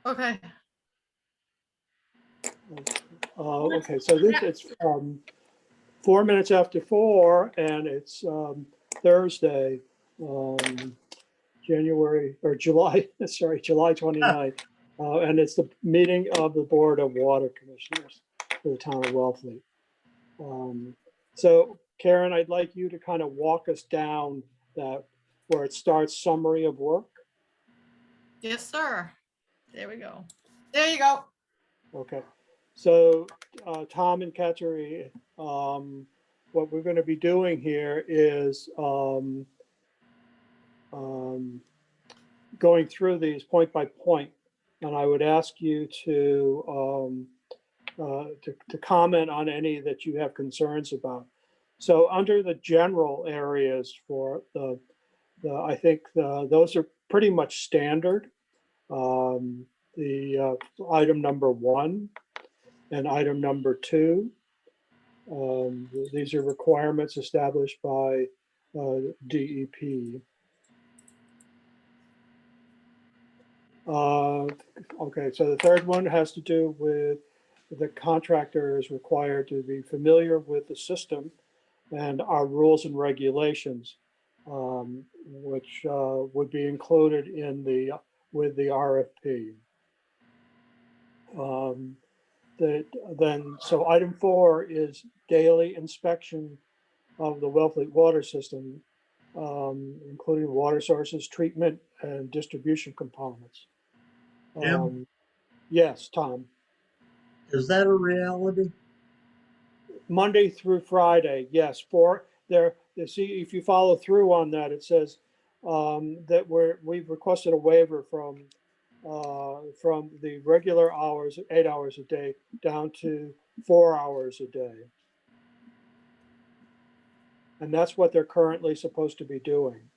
Okay. Okay, so it's 4 minutes after 4, and it's Thursday, July, sorry, July 29th. And it's the meeting of the Board of Water Commissioners for the town of Wellfleet. So Karen, I'd like you to kind of walk us down that where it starts, summary of work. Yes, sir. There we go. There you go. Okay, so Tom and Kateri, what we're going to be doing here is going through these point by point, and I would ask you to comment on any that you have concerns about. So under the general areas for I think those are pretty much standard. The item number 1 and item number 2. These are requirements established by DEP. Okay, so the third one has to do with the contractor is required to be familiar with the system and our rules and regulations, which would be included in with the RFP. So item 4 is daily inspection of the Wellfleet water system, including water sources, treatment, and distribution components. Jim? Yes, Tom. Is that a reality? Monday through Friday, yes. For there, you see, if you follow through on that, it says that we've requested a waiver from the regular hours, 8 hours a day, down to 4 hours a day, and that's what they're currently supposed to be doing.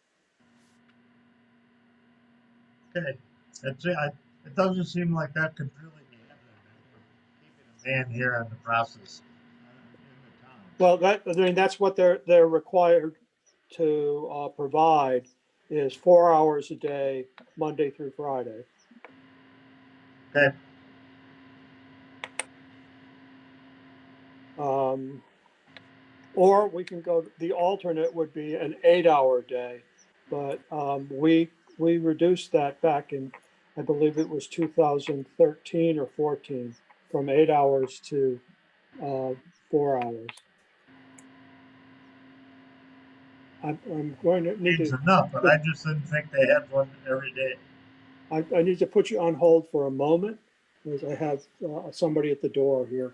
Okay, that's it. It doesn't seem like that could really be happening. Keeping a man here on the process in the town. Well, I mean, that's what they're required to provide is 4 hours a day, Monday through Friday. Okay. Or we can go, the alternate would be an 8-hour day, but we reduced that back in, I believe it was 2013 or 14, from 8 hours to 4 hours. I'm going to need Seems to. enough, but I just didn't think they had one every day. I need to put you on hold for a moment, because I have somebody at the door here.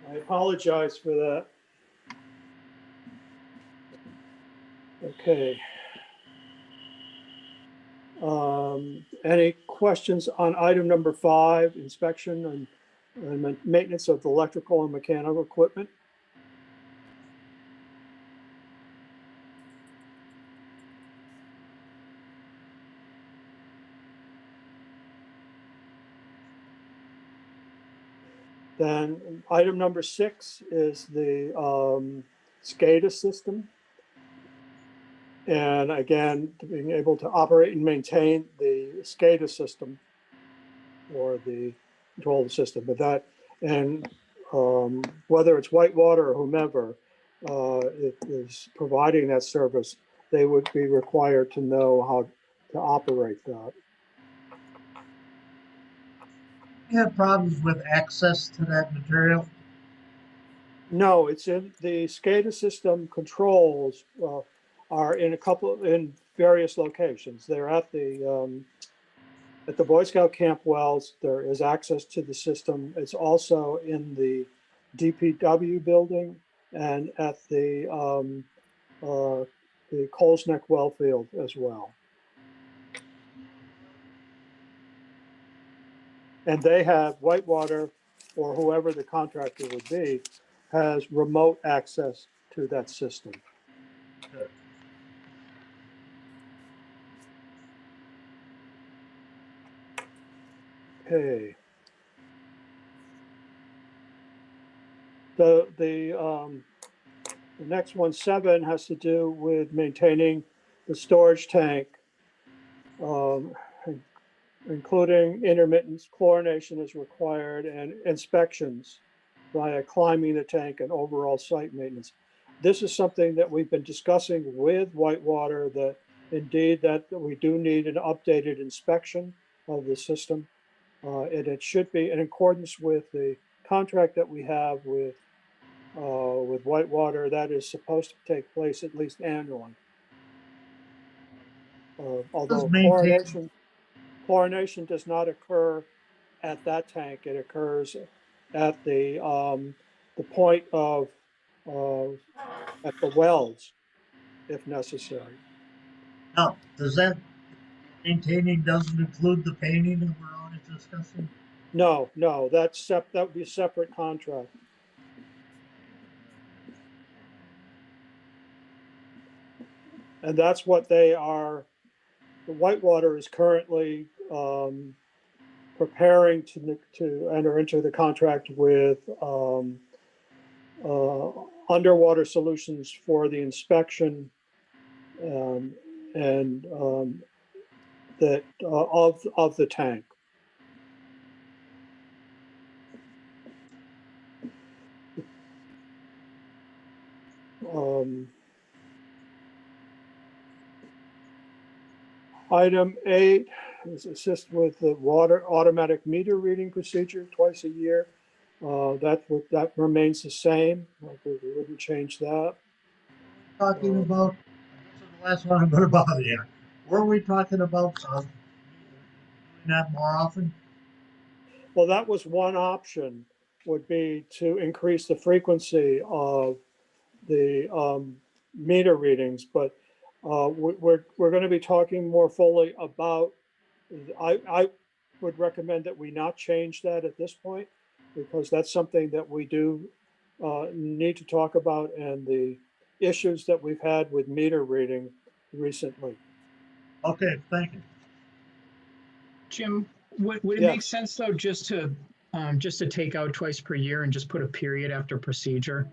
I apologize for that. Okay. Any questions on item number 5, inspection and maintenance of electrical and mechanical equipment? Then item number 6 is the SCADA system. And again, being able to operate and maintain the SCADA system or the control system. But that, and whether it's Whitewater or whomever it is providing that service, they would be required to know how to operate that. You have problems with access to that material? No, it's in the SCADA system controls. are in various locations. They're at the Boy Scout Camp Wells. There is access to the system. It's also in the DPW building and at the Coles Neck well field as well. And they have Whitewater, or whoever the contractor would be, has remote access to that system. Good. Okay. The next one, 7, has to do with maintaining the storage tank, including intermittent chlorination is required and inspections via climbing the tank and overall site maintenance. This is something that we've been discussing with Whitewater, that indeed that we do need an updated inspection of the system. And it should be in accordance with the contract that we have with Whitewater. That is supposed to take place at least annually. Although chlorination does not occur at that tank, it occurs at the point of at the wells, if necessary. Now, does that maintaining doesn't include the painting that we're already discussing? No, that would be a separate contract. And that's what they are. The Whitewater is currently preparing to enter into the contract with Underwater Solutions for the inspection and that of the tank. Item 8 is assist with the water automatic meter reading procedure twice a year. That remains the same. We wouldn't change that. Talking about, this is the last one I'm going to bother you. Were we talking about doing that more often? Well, that was one option, would be to increase the frequency of the meter readings, but we're going to be talking more fully about. I would recommend that we not change that at this point, because that's something that we do need to talk about, and the issues that we've had with meter reading recently. Okay, thank you. Jim, would it make sense though, just to take out twice per year and just put a period after procedure?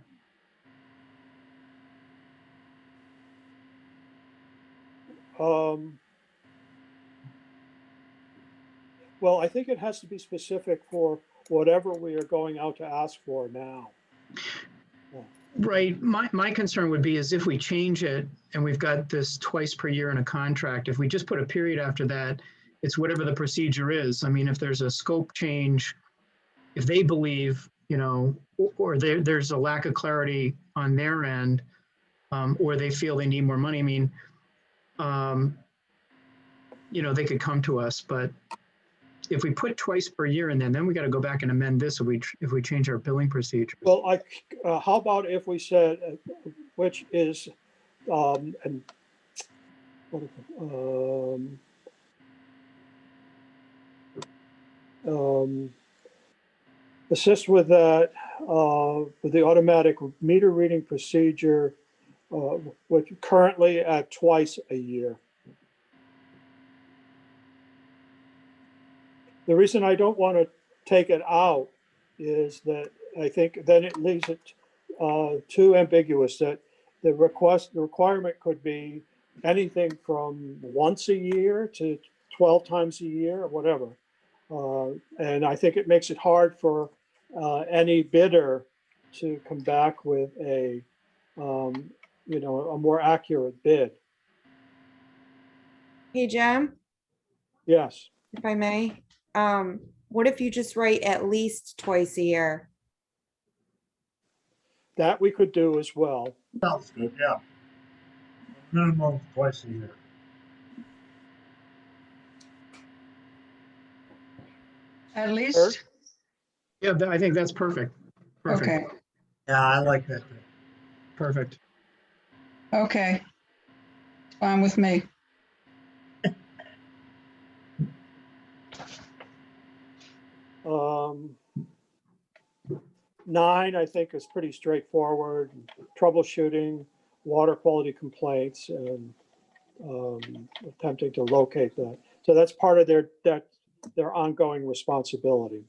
Well, I think it has to be specific for whatever we are going out to ask for now. Right. My concern would be is if we change it and we've got this twice per year in a contract, if we just put a period after that, it's whatever the procedure is. I mean, if there's a scope change, if they believe, or there's a lack of clarity on their end, or they feel they need more money, I mean, they could come to us, but if we put twice per year in there, then we got to go back and amend this if we change our billing procedures. Well, how about if we said, which is, assist with that, with the automatic meter reading procedure, which currently at twice a year. The reason I don't want to take it out is that I think then it leaves it too ambiguous, that the requirement could be anything from once a year to 12 times a year or whatever. And I think it makes it hard for any bidder to come back with a more accurate bid. Hey, Jim, Yes. if I may, what if you just write at least twice a year? That we could do as well. Sounds good, yeah. minimum of twice a year. At least? Yeah, I think that's perfect. Perfect, Okay, Yeah, I like that. perfect. okay. Fine with me. Um, 9, I think, is pretty straightforward. Troubleshooting, water quality complaints, and attempting to locate that. So that's part of their ongoing responsibility.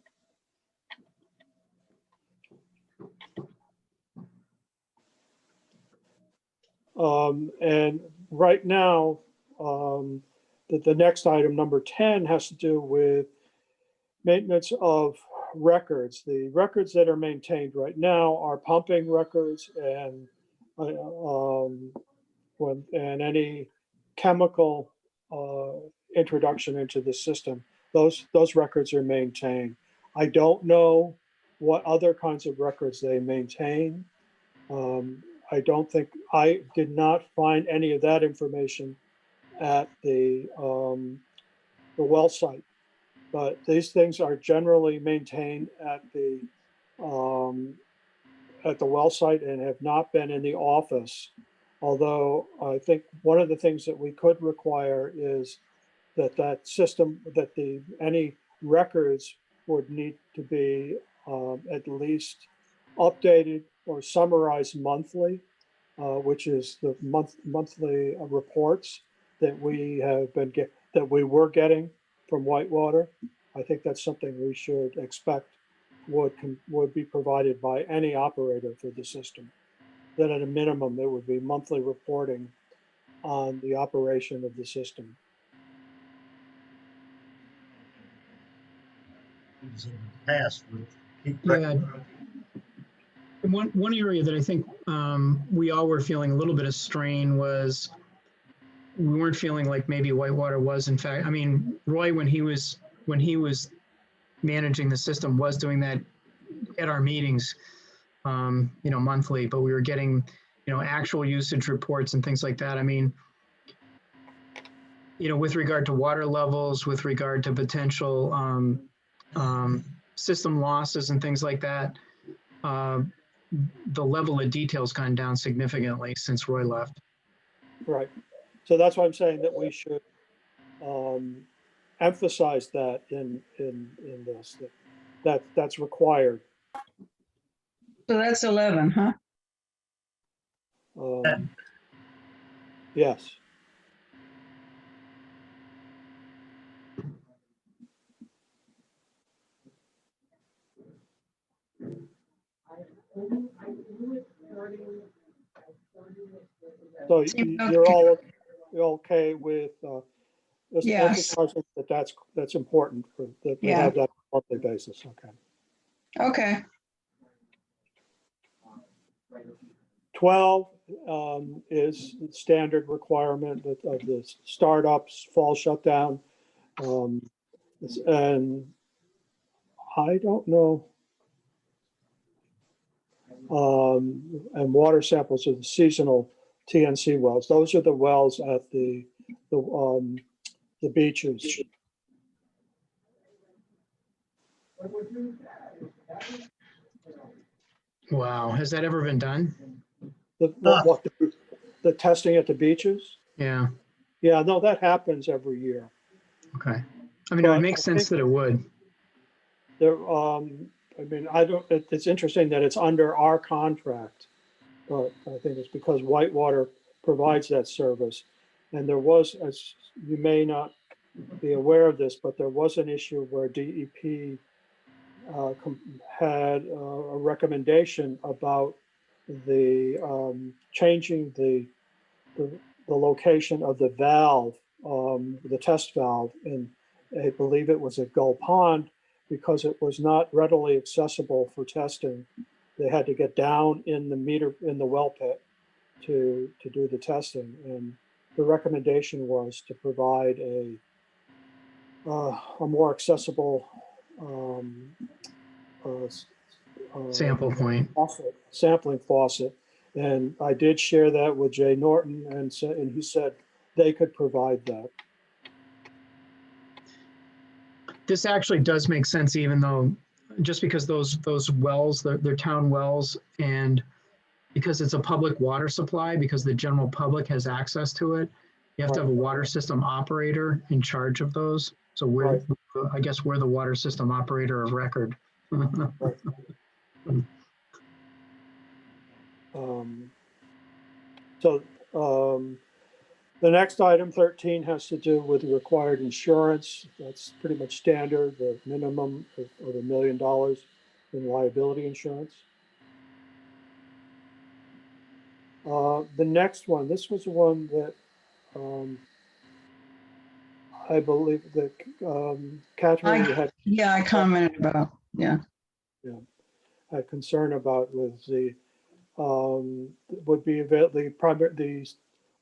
And right now, the next item, number 10, has to do with maintenance of records. The records that are maintained right now are pumping records and and any chemical introduction into the system. Those records are maintained. I don't know what other kinds of records they maintain. I don't think, I did not find any of that information at the well site. But these things are generally maintained at the well site and have not been in the office. Although I think one of the things that we could require is that system, that any records would need to be at least updated or summarized monthly, which is the monthly reports that we were getting from Whitewater. I think that's something we should expect would be provided by any operator for the system. That at a minimum, there would be monthly reporting on the operation of the system. In the past, we keep Yeah. One area that I think we all were feeling a little bit of strain was we weren't feeling like maybe Whitewater was, in fact, I mean, Roy, when he was managing the system, was doing that at our meetings, monthly, but we were getting, actual usage reports and things like that. I mean, with regard to water levels, with regard to potential system losses and things like that, the level of detail's gone down significantly since Roy left. Right. So that's why I'm saying that we should emphasize that in this, that's required. So that's 11, huh? Yes. So you're all okay with Yes. emphasizing that's important that we Yeah. have that on a monthly basis. Okay. Okay, 12 is standard requirement of the startups, fall shutdown. And I don't know. And water samples of the seasonal TNC wells. Those are the wells at the beaches. Wow. Has that ever been done? The testing at the beaches? Yeah. Yeah, no, that happens every year. Okay. I mean, it would make sense that it would. There, it's interesting that it's under our contract, but I think it's because Whitewater provides that service. And there was, as you may not be aware of this, but there was an issue where DEP had a recommendation about changing the location of the valve, the test valve, and I believe it was at Gull Pond, because it was not readily accessible for testing. They had to get down in the well pit to do the testing, and the recommendation was to provide a more accessible Sample point. sampling faucet. And I did share that with Jay Norton, and he said they could provide that. This actually does make sense, even though, just because those wells, they're town wells, and because it's a public water supply, because the general public has access to it, you have to have a water system operator in charge of those. So we're, I guess we're the water system operator of record. Right. So the next item, 13, has to do with the required insurance. That's pretty much standard, the minimum of $1 million in liability insurance. The next one, this was one that I believe that Catherine had. Yeah, I commented about, yeah. Had concern about was the the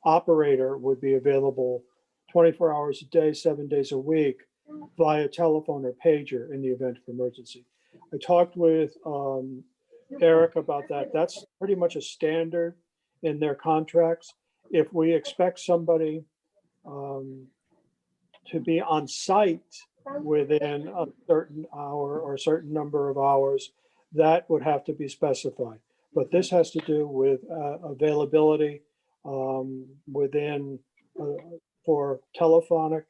operator would be available 24 hours a day, 7 days a week via telephone or pager in the event of emergency. I talked with Eric about that. That's pretty much a standard in their contracts. If we expect somebody to be on site within a certain hour or a certain number of hours, that would have to be specified. But this has to do with availability within for telephonic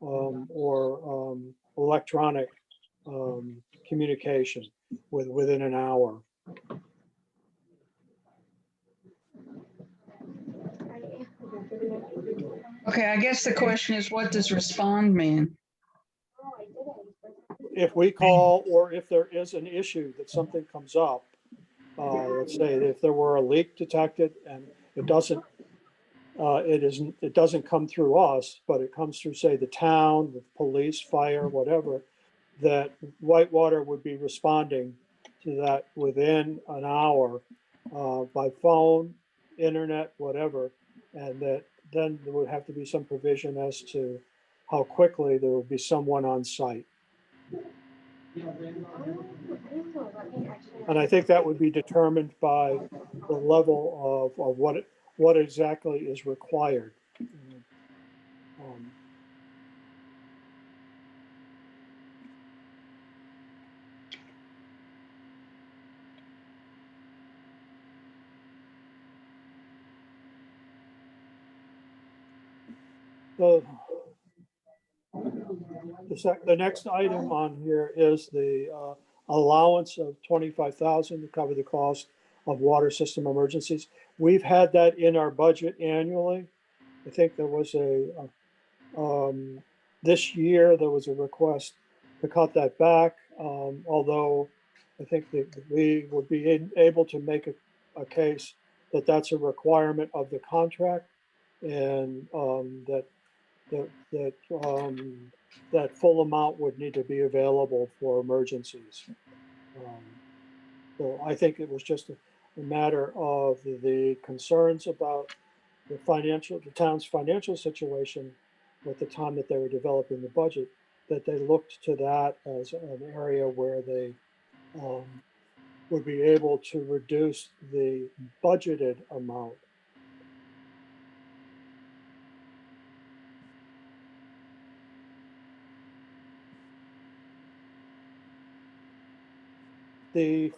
or electronic communication within an hour. Okay, I guess the question is, what does respond mean? If we call, or if there is an issue that something comes up, let's say if there were a leak detected and it doesn't come through us, but it comes through, say, the town, the police, fire, whatever, that Whitewater would be responding to that within an hour by phone, internet, whatever, and that then there would have to be some provision as to how quickly there would be someone on site. And I think that would be determined by the level of what exactly is required. The next item on here is the allowance of $25,000 to cover the cost of water system emergencies. We've had that in our budget annually. I think there was this year there was a request to cut that back, although I think that we would be able to make a case that that's a requirement of the contract, and that full amount would need to be available for emergencies. So I think it was just a matter of the concerns about the town's financial situation at the time that they were developing the budget, that they looked to that as an area where they would be able to reduce the budgeted amount. The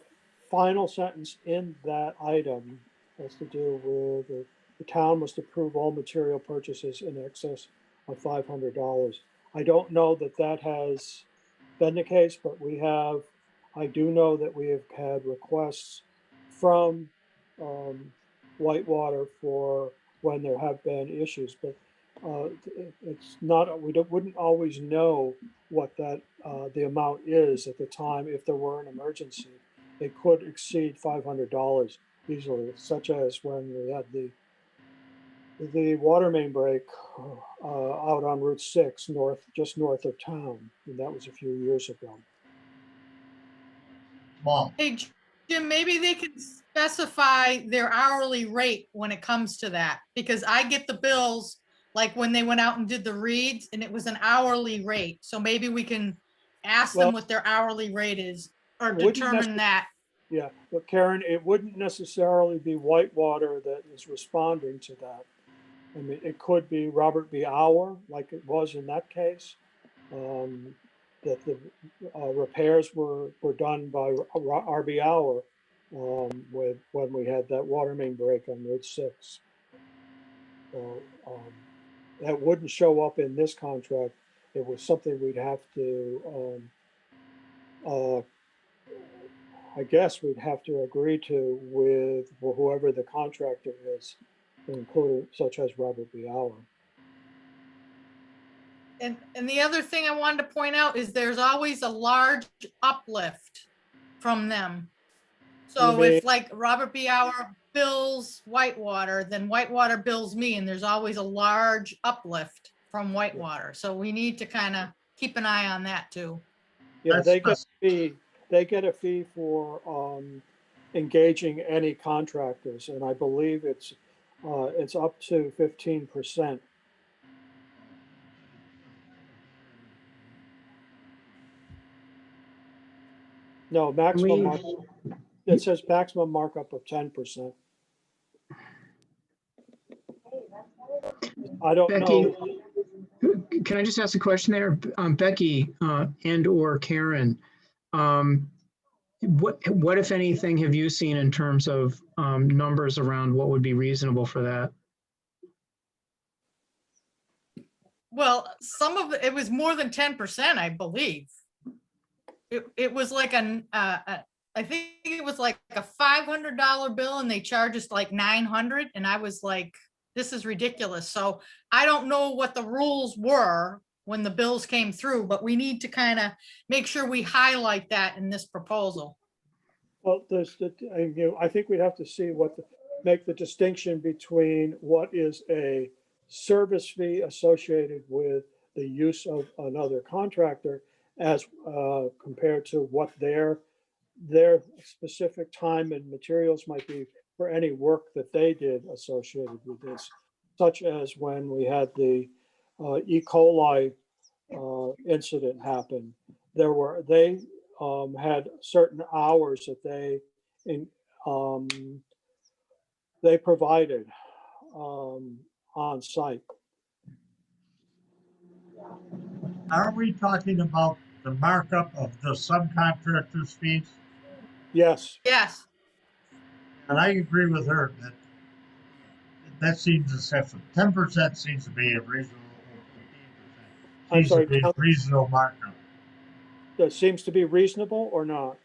final sentence in that item has to do with the town must approve all material purchases in excess of $500. I don't know that that has been the case, but I do know that we have had requests from Whitewater for when there have been issues, but it's not, wouldn't always know what that the amount is at the time. If there were an emergency, it could exceed $500 easily, such as when we had the water main break out on Route 6 just north of town, and that was a few years ago. Small. Hey, Jim, maybe they can specify their hourly rate when it comes to that, because I get the bills like when they went out and did the reads, and it was an hourly rate. So maybe we can ask them what their hourly rate is, or determine that. Yeah, but Karen, it wouldn't necessarily be Whitewater that is responding to that. I mean, it could be Robert B. Hour, like it was in that case. That the repairs were done by RB Hour when we had that water main break on Route 6. So that wouldn't show up in this contract. It was something we'd have to, I guess we'd have to agree to with whoever the contractor is, including such as Robert B. Hour. And the other thing I wanted to point out is there's always a large uplift from them. So mean- if like Robert B. Hour bills Whitewater, then Whitewater bills me, and there's always a large uplift from Whitewater. So we need to kind of keep an eye on that too. Yeah, That's they get a fee for engaging any contractors, and I believe it's up to 15%. No, maximum mark, it says maximum markup of 10%. I don't Becky, know. can I just ask a question there? Becky and or Karen, what if anything have you seen in terms of numbers around what would be reasonable for that? Well, some of it was more than 10%, I believe. It was like I think it was like a $500 bill, and they charged us like 900, and I was like, this is ridiculous. So I don't know what the rules were when the bills came through, but we need to kind of make sure we highlight that in this proposal. Well, I think we'd have to see make the distinction between what is a service fee associated with the use of another contractor as compared to what their specific time and materials might be for any work that they did associated with this, such as when we had the E. coli incident happen. They had certain hours that they provided on site. Are we talking about the markup of the subcontractor's fees? Yes, Yes, And I agree with her that that seems excessive. 10% seems to be a reasonable, I'm 15% seems to sorry, be a reasonable markup. that seems to be reasonable or not?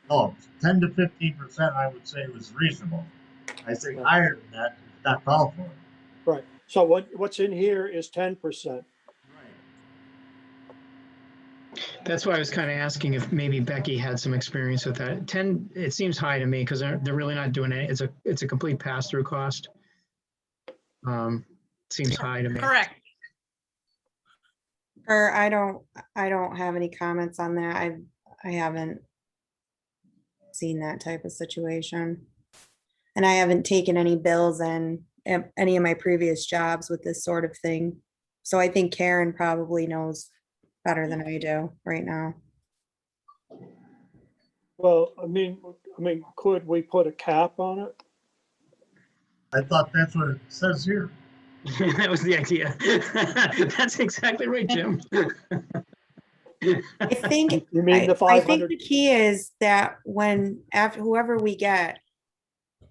No, 10 to 15%, I would say was reasonable. I think higher than that is not called for. Right. So what's in here is 10%. That's why I was kind of asking if maybe Becky had some experience with that. 10, it seems high to me because they're really not doing it. It's a complete pass-through cost. Seems high to me. correct. Or I don't have any comments on that. I haven't seen that type of situation. And I haven't taken any bills in any of my previous jobs with this sort of thing. So I think Karen probably knows better than I do right now. Well, I mean, could we put a cap on it? I thought that's what it says here. That was the idea. That's exactly right, Jim. I think, You mean the I think 500? the key is that after whoever we get,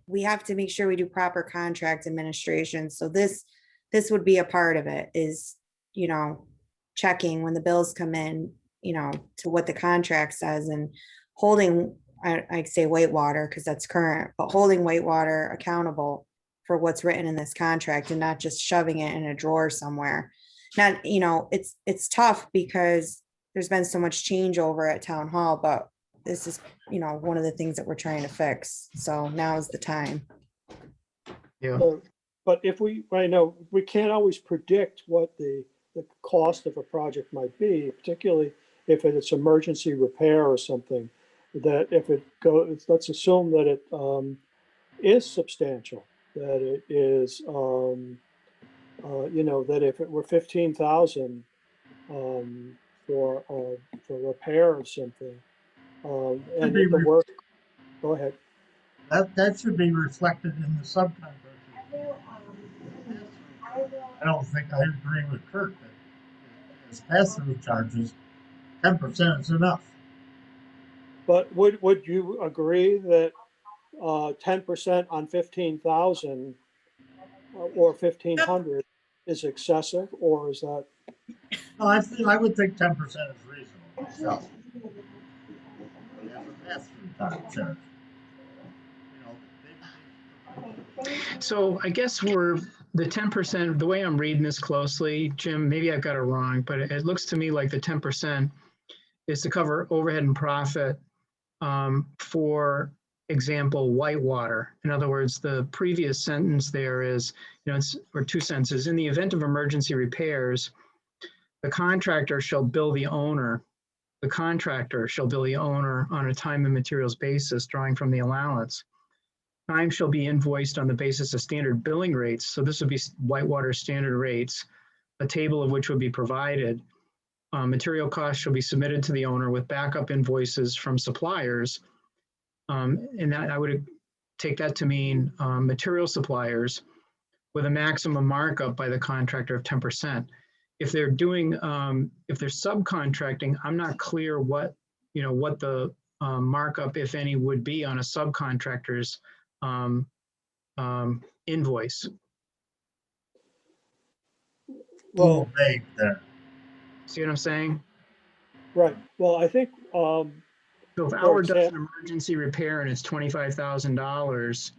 we have to make sure we do proper contract administration. So this would be a part of it is, checking when the bills come in, to what the contract says and holding, I'd say Whitewater because that's current, but holding Whitewater accountable for what's written in this contract and not just shoving it in a drawer somewhere. Not, it's tough because there's been so much changeover at town hall, but this is, one of the things that we're trying to fix. So now is the time. Yeah. But I know we can't always predict what the cost of a project might be, particularly if it's emergency repair or something, that if it goes, let's assume that it is substantial, that it is, that if it were 15,000 for repair or something, and be the work, Go ahead. That should be reflected in the subcontractor. I don't think I agree with Kurt that as pass-through charges, 10% is enough. But would you agree that 10% on 15,000 or 1,500 is excessive, or is that? No, I would think 10% is reasonable myself. As a pass-through charge. You know, So I guess we're the 10%, the way I'm reading this closely, Jim, maybe I've got it wrong, but it looks to me like the 10% is to cover overhead and profit for example, whitewater. In other words, the previous sentence there is, or two sentences. In the event of emergency repairs, the contractor shall bill the owner. The contractor shall bill the owner on a time and materials basis, drawing from the allowance. Time shall be invoiced on the basis of standard billing rates. So this would be whitewater standard rates, a table of which would be provided. Material costs shall be submitted to the owner with backup invoices from suppliers. And that I would take that to mean material suppliers with a maximum markup by the contractor of 10%. If they're doing, if they're subcontracting, I'm not clear what the markup, if any, would be on a subcontractor's invoice. Well, vague there. See what I'm saying? right. Well, I think, So if for our does an example, emergency repair and it's $25,000,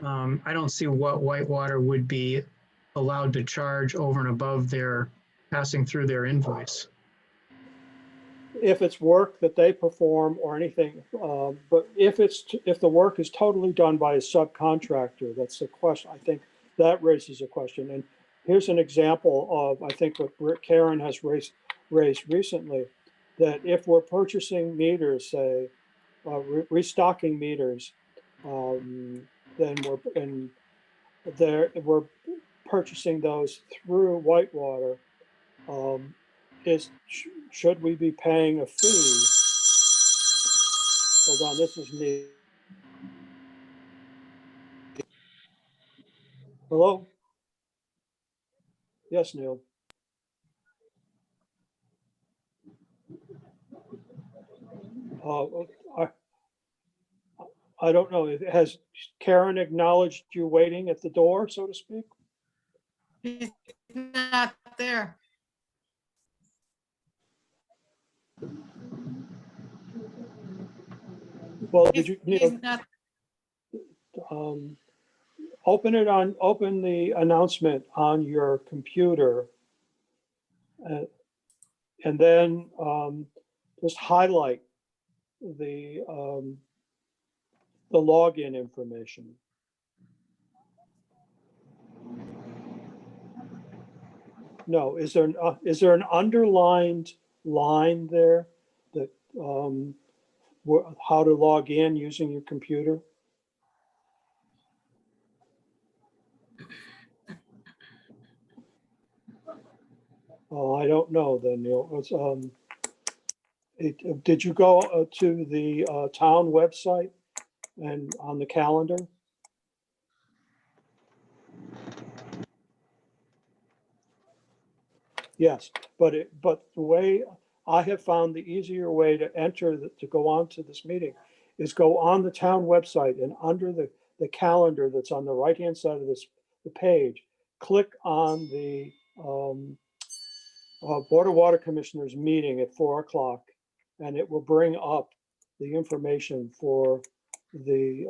I don't see what whitewater would be allowed to charge over and above their passing through their invoice. if it's work that they perform or anything, but if the work is totally done by a subcontractor, that's the question. I think that raises a question. And here's an example of, I think, what Karen has raised recently, that if we're purchasing meters, say, restocking meters, then we're purchasing those through Whitewater. Should we be paying a fee? Hold on, this is me. Hello? Yes, Neil. I, I don't know. Has Karen acknowledged you waiting at the door, so to speak? He's not there. Well, did you, He's not. um, open the announcement on your computer. And then just highlight the login information. No, is there an underlined line there that how to log in using your computer? Oh, I don't know then, Neil. Did you go to the town website and on the calendar? Yes, but the way I have found the easier way to enter to go on to this meeting is go on the town website and under the calendar that's on the right-hand side of the page, click on the Board of Water Commissioners meeting at 4 o'clock, and it will bring up the information for the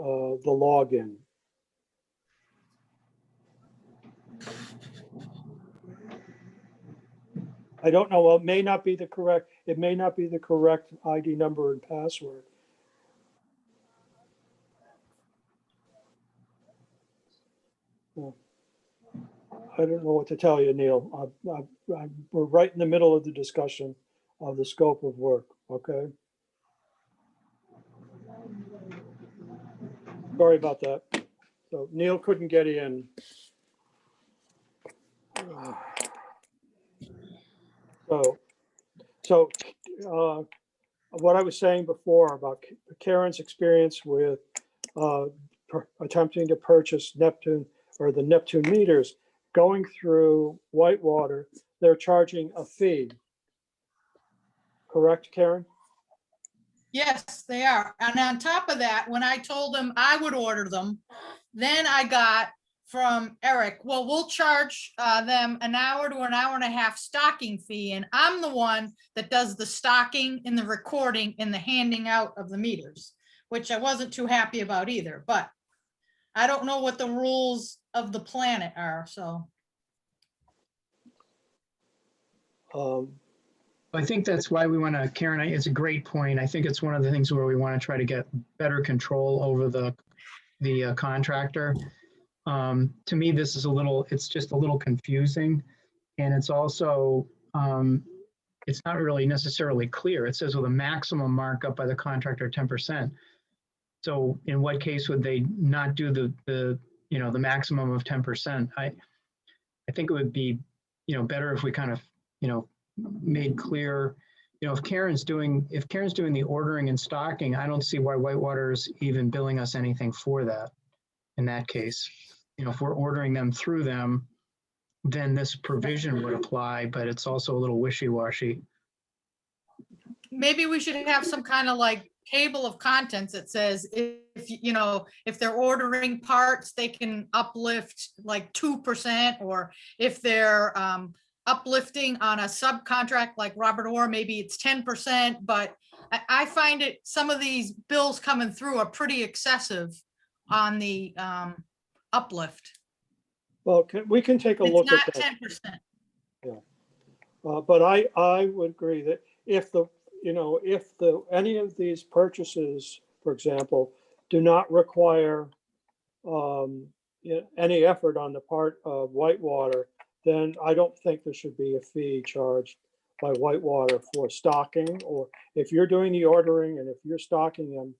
login. I don't know, well, it may not be the correct ID number and password. I don't know what to tell you, Neil. We're right in the middle of the discussion of the scope of work, okay? Sorry about that. So Neil couldn't get in. So what I was saying before about Karen's experience with attempting to purchase Neptune or the Neptune meters, going through Whitewater, they're charging a fee. Correct, Karen? Yes, they are. And on top of that, when I told them I would order them, then I got from Eric, well, we'll charge them an hour to an hour and a half stocking fee. And I'm the one that does the stocking and the recording and the handing out of the meters, which I wasn't too happy about either, but I don't know what the rules of the planet are, so. I think that's why we want to, Karen, it's a great point. I think it's one of the things where we want to try to get better control over the contractor. To me, this is it's just a little confusing. And it's also, it's not really necessarily clear. It says with a maximum markup by the contractor, 10%. So in what case would they not do the maximum of 10%? I think it would be, better if we kind of, made clear, if Karen's doing the ordering and stocking, I don't see why Whitewater's even billing us anything for that. In that case, if we're ordering them through them, then this provision would apply, but it's also a little wishy-washy. Maybe we should have some kind of like table of contents that says if they're ordering parts, they can uplift like 2%, or if they're uplifting on a subcontract like Robert Orr, maybe it's 10%, but I find some of these bills coming through are pretty excessive on the uplift. Well, we can take a It's look not at that. 10%. But I would agree that if any of these purchases, for example, do not require any effort on the part of Whitewater, then I don't think there should be a fee charged by Whitewater for stocking, or if you're doing the ordering and if you're stocking them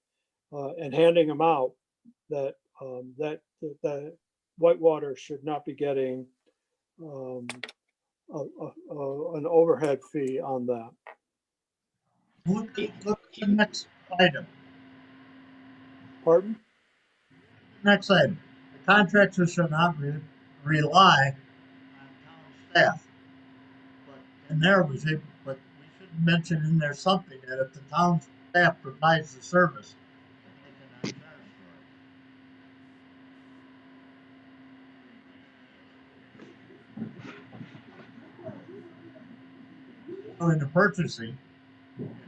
and handing them out, that Whitewater should not be getting an overhead fee on that. Look at the next item. Pardon? Next item. The contractor should not rely on town staff. But in there, we should mention in there something that if the town staff provides the service, they cannot charge for it. So in the purchasing.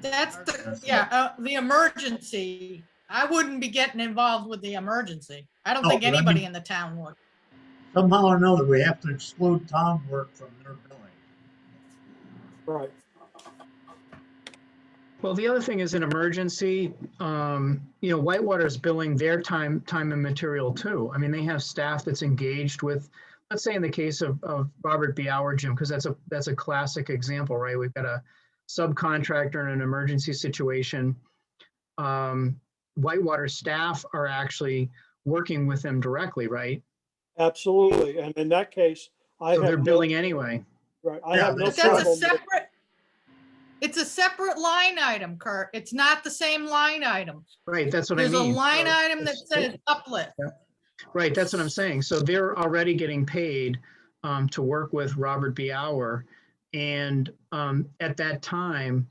That's the emergency. I wouldn't be getting involved with the emergency. I don't No, think but I mean- anybody in the town would. Somehow or another, we have to exclude town work from their billing. Right. Well, the other thing is an emergency, Whitewater's billing their time and material too. I mean, they have staff that's engaged with, let's say in the case of Robert B. Hour, Jim, because that's a classic example, right? We've got a subcontractor in an emergency situation. Whitewater staff are actually working with them directly, right? Absolutely. And in that case, So they're billing anyway. Right. I Yeah, have no But that's a problem. separate, it's a separate line item, Kurt. It's not the same line item. Right, that's what I There's a mean. line So item that it's- says uplift. Right, that's what I'm saying. So they're already getting paid to work with Robert B. Hour. And at that time,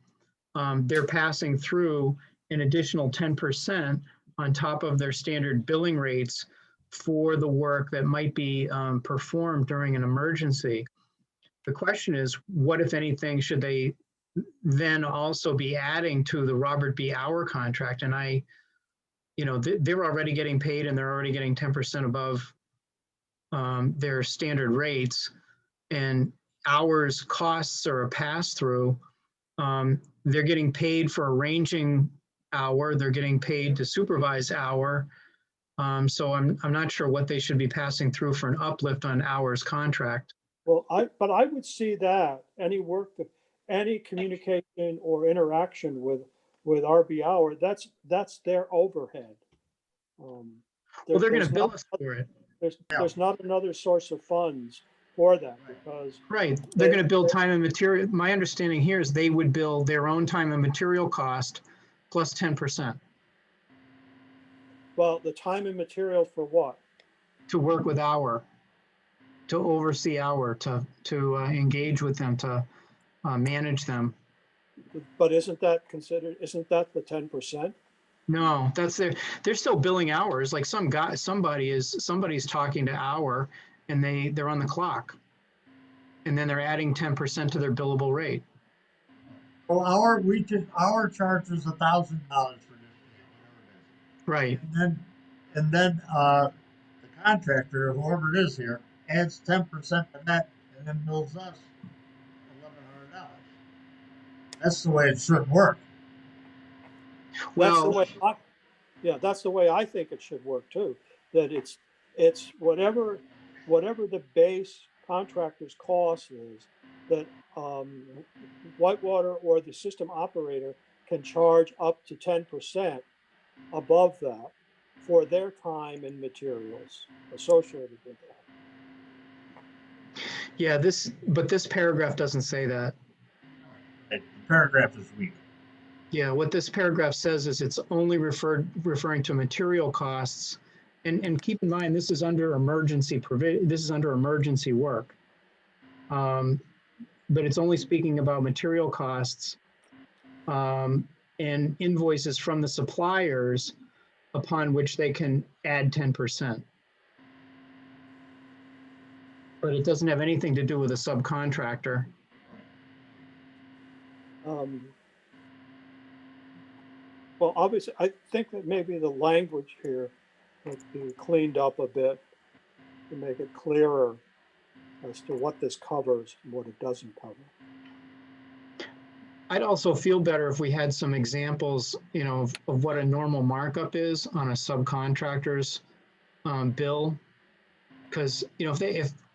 they're passing through an additional 10% on top of their standard billing rates for the work that might be performed during an emergency. The question is, what, if anything, should they then also be adding to the Robert B. Hour contract? And they're already getting paid and they're already getting 10% above their standard rates, and hours costs are a pass-through. They're getting paid for arranging hour, they're getting paid to supervise hour. So I'm not sure what they should be passing through for an uplift on hours contract. Well, but I would see that any communication or interaction with RB Hour, that's their overhead. Well, they're going there's to bill not- us for it. There's not another source of funds for that because Right, they're gonna bill time and material. My understanding here is they would bill their own time and material cost plus 10% well, the time and material for what? to work with our, to oversee our, to engage with them, to manage them. But isn't that the 10%? No, they're still billing hours. Like somebody's talking to hour and they're on the clock. And then they're adding 10% to their billable rate. So our charge is $1,000 for this. Right. And then the contractor, whoever it is here, adds 10% to that and then bills us $1,100. That's the way it should work. That's the Well, way that's the way I think it should work too. That it's whatever the base contractor's cost is that Whitewater or the system operator can charge up to 10% above that for their time and materials associated with that. yeah, but this paragraph doesn't say that. The paragraph is weak. Yeah, what this paragraph says is it's only referring to material costs. And keep in mind, this is under emergency work. But it's only speaking about material costs and invoices from the suppliers upon which they can add 10%. But it doesn't have anything to do with a subcontractor. Well, obviously, I think that maybe the language here would be cleaned up a bit to make it clearer as to what this covers and what it doesn't cover. I'd also feel better if we had some examples, of what a normal markup is on a subcontractor's bill. Because,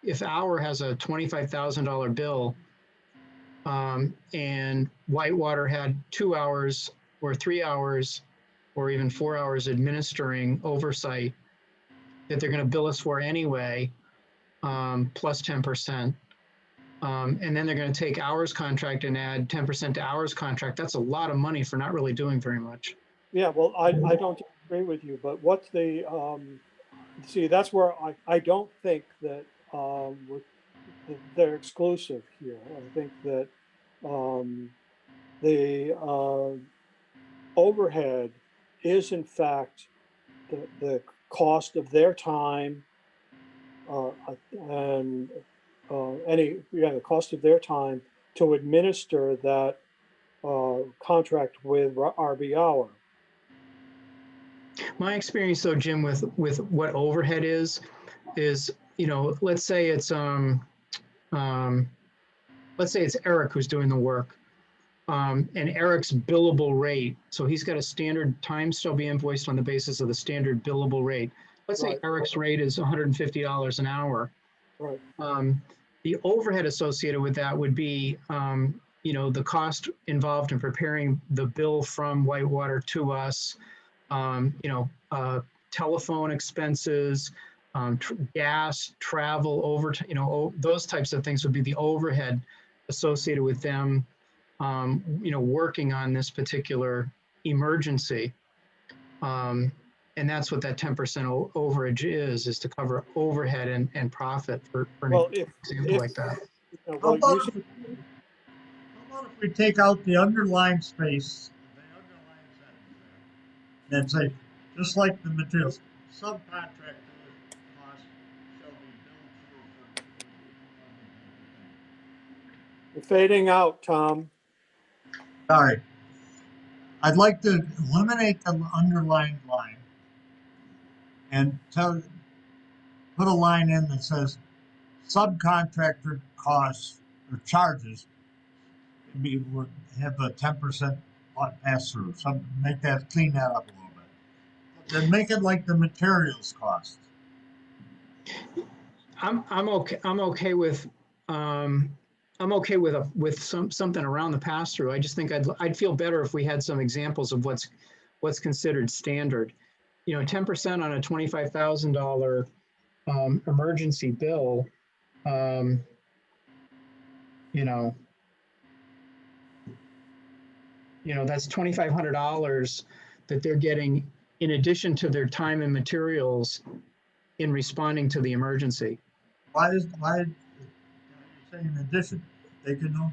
if Our has a $25,000 bill and Whitewater had 2 hours or 3 hours or even 4 hours administering oversight that they're going to bill us for anyway, plus 10%. And then they're going to take Ours contract and add 10% to Ours contract. That's a lot of money for not really doing very much. Yeah, well, I don't agree with you, but what's the, see, that's where I don't think that they're exclusive here. I think that the overhead is in fact the cost of their time and the cost of their time to administer that contract with RB Hour. My experience though, Jim, with what overhead is, let's say it's Eric who's doing the work. And Eric's billable rate, so he's got a standard time still be invoiced on the basis of the standard billable rate. Let's say Eric's rate is $150 an hour. Right. The overhead associated with that would be, the cost involved in preparing the bill from Whitewater to us, telephone expenses, gas, travel, overtime, those types of things would be the overhead associated with them, working on this particular emergency. And that's what that 10% overage is to cover overhead and profit for an example like that. How about if we take out the underlying space, the underlying sentence there, and say, just like the materials, subcontractor costs shall be billed for. You're fading out, Tom. Sorry. I'd like to eliminate the underlying line and put a line in that says subcontractor costs or charges would have a 10% pass through. Clean that up a little bit. Then make it like the materials cost. I'm okay with something around the pass through. I just think I'd feel better if we had some examples of what's considered standard. 10% on a $25,000 emergency bill um, you know, that's $2,500 that they're getting in addition to their time and materials in responding to the emergency. why are you saying in addition? They can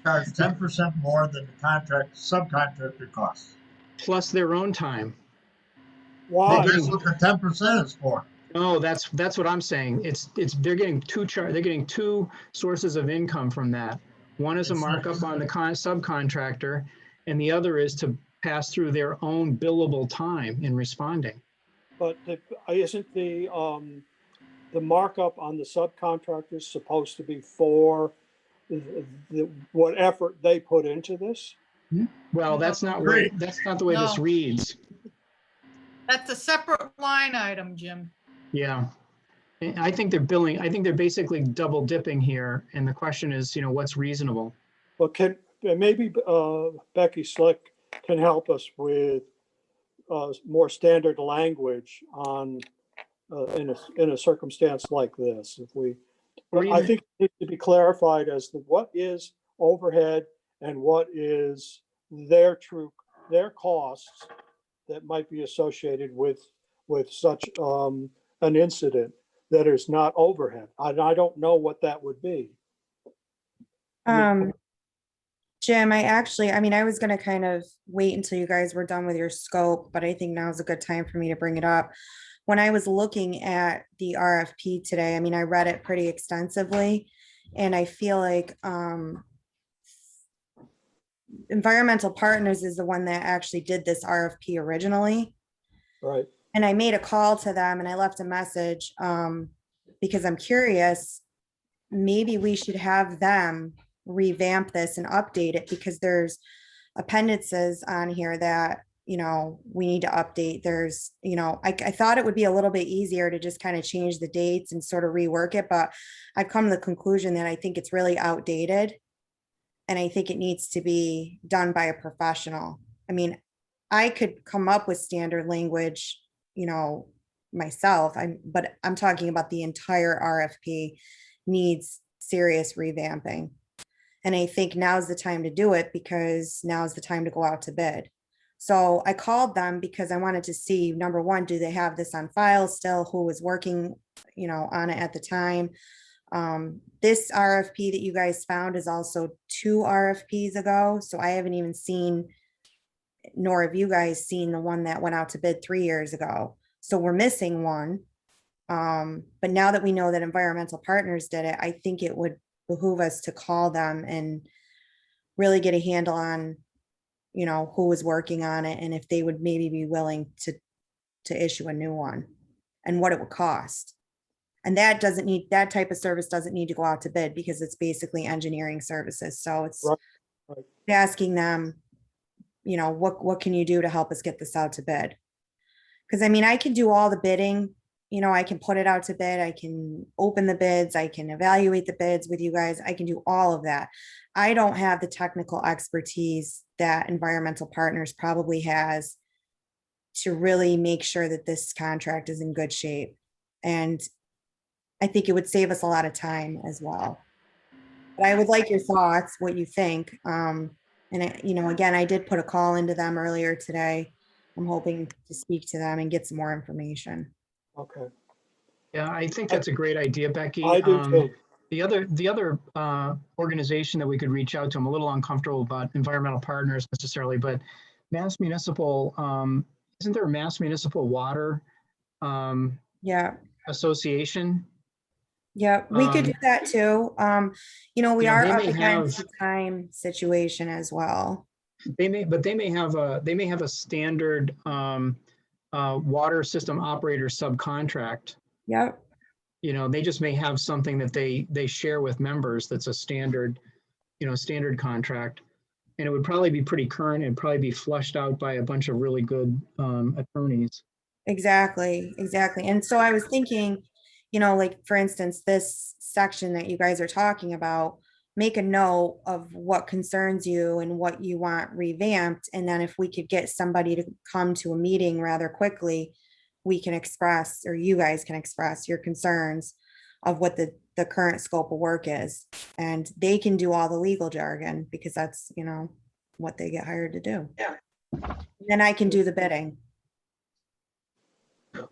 charge 10% more than the subcontractor costs. Plus their own time. Why? That's what the 10% is for. No, that's what I'm saying. They're getting they're getting two sources of income from that. One is a markup on the subcontractor, and the other is to pass through their own billable time in responding. But isn't the markup on the subcontractors supposed to be for what effort they put into this? Well, that's not Great. that's not the way this No. reads. That's a separate line item, Jim. Yeah. I think they're basically double dipping here. And the question is, what's reasonable? Well, maybe Becky Slick can help us with more standard language on in a circumstance like this. Or I even- think it needs to be clarified as to what is overhead and what is their costs that might be associated with such an incident that is not overhead. I don't know what that would be. Jim, I was gonna kind of wait until you guys were done with your scope, but I think now's a good time for me to bring it up. When I was looking at the RFP today, I read it pretty extensively, and I feel like Environmental Partners is the one that actually did this RFP originally. Right. And I made a call to them and I left a message because I'm curious, maybe we should have them revamp this and update it because there's appendices on here that, we need to update. There's, I thought it would be a little bit easier to just kind of change the dates and sort of rework it, but I've come to the conclusion that I think it's really outdated. And I think it needs to be done by a professional. I could come up with standard language, myself, but I'm talking about the entire RFP needs serious revamping. And I think now's the time to do it because now's the time to go out to bid. So I called them because I wanted to see, number one, do they have this on file still? Who was working, on it at the time? This RFP that you guys found is also 2 RFPs ago. So I haven't even seen, nor have you guys seen the one that went out to bid 3 years ago. So we're missing one. But now that we know that Environmental Partners did it, I think it would behoove us to call them and really get a handle on, who was working on it and if they would maybe be willing to issue a new one and what it would cost. And that type of service doesn't need to go out to bid because it's basically engineering services. So it's Right. asking them, what can you do to help us get this out to bid? Because I can do all the bidding, I can put it out to bid, I can open the bids, I can evaluate the bids with you guys, I can do all of that. I don't have the technical expertise that Environmental Partners probably has to really make sure that this contract is in good shape. And I think it would save us a lot of time as well. But I would like your thoughts, what you think. And again, I did put a call into them earlier today. I'm hoping to speak to them and get some more information. Okay. Yeah, I think that's a great idea, Becky. I do too. The other organization that we could reach out to, I'm a little uncomfortable about Environmental Partners necessarily, but Mass Municipal, isn't there a Mass Municipal Water Yeah. Association? Yeah, we could do that too. We Yeah, are they up may against have- the time situation as well. They may have a standard water system operator subcontract. Yep. They just may have something that they share with members that's a standard contract. And it would probably be pretty current and probably be flushed out by a bunch of really good attorneys. Exactly. And so I was thinking, like for instance, this section that you guys are talking about, make a note of what concerns you and what you want revamped. And then if we could get somebody to come to a meeting rather quickly, we can express, or you guys can express your concerns. of what the current scope of work is. And they can do all the legal jargon because that's, you know, what they get hired to do. Yeah. Then I can do the bidding.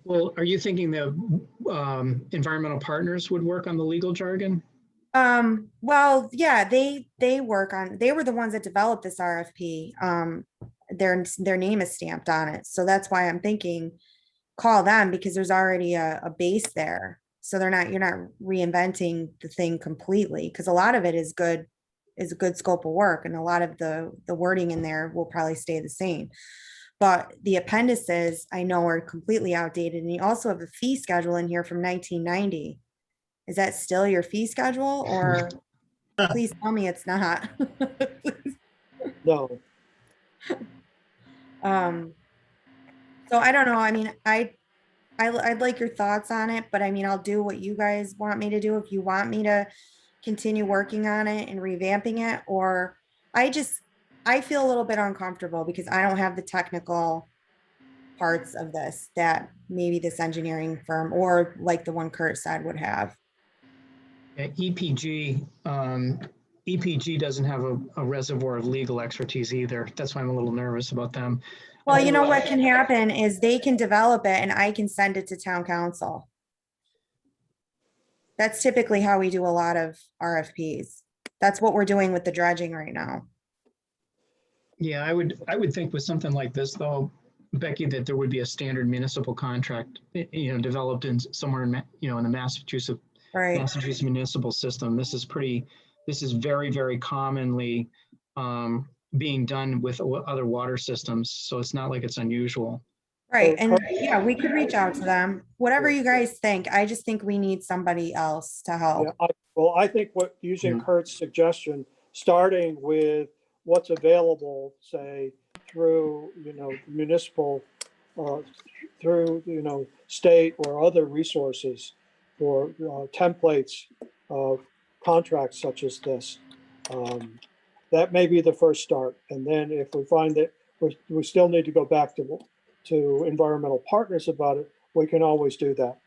Well, are you thinking the environmental partners would work on the legal jargon? Well, yeah, they work on, they were the ones that developed this RFP. Their name is stamped on it. So that's why I'm thinking call them, because there's already a base there. So you're not reinventing the thing completely, because a lot of it is a good scope of work, and a lot of the wording in there will probably stay the same. But the appendices I know are completely outdated, and you also have a fee schedule in here from 1990. Is that still your fee schedule, or please tell me it's not? No, So I don't know. I mean, I'd like your thoughts on it, but I mean, I'll do what you guys want me to do. If you want me to continue working on it and revamping it, or I feel a little bit uncomfortable because I don't have the technical parts of this that maybe this engineering firm or like the one Kurt said would have. Yeah, EPG doesn't have a reservoir of legal expertise either. That's why I'm a little nervous about them. Well, you know what can happen is they can develop it and I can send it to town council. That's typically how we do a lot of RFPs. That's what we're doing with the dredging right now. Yeah, I would think with something like this though, Becky, that there would be a standard municipal contract, you know, developed in somewhere in, you know, in the Massachusetts Right. municipal system. This is very, very commonly being done with other water systems. So it's not like it's unusual. Right. And yeah, we could reach out to them. Whatever you guys think. I just think we need somebody else to help. yeah, well, I think using Kurt's suggestion, starting with what's available, say, through, you know, municipal, through, you know, state or other resources for templates of contracts such as this. That may be the first start. And then if we find that we still need to go back to environmental partners about it, we can always do that.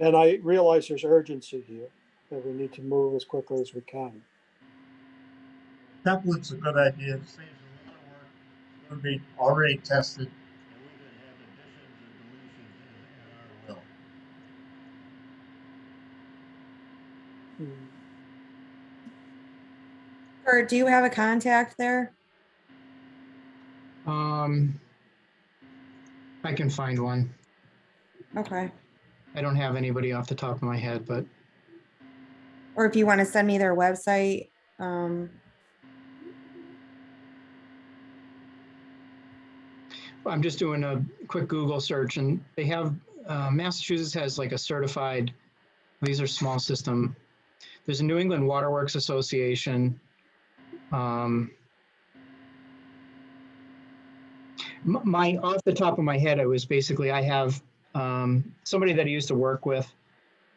And I realize there's urgency here, that we need to move as quickly as we can. Template's a good idea. It saves a lot of work. It's going to be already tested, and we can have additions and deletions at our will. Hmm. Kurt, do you have a contact there? I can find one. Okay. I don't have anybody off the top of my head, but Or if you want to send me their website. I'm just doing a quick Google search, and they have, Massachusetts has like a certified, these are small system. There's a New England Waterworks Association. My, off the top of my head, I have somebody that I used to work with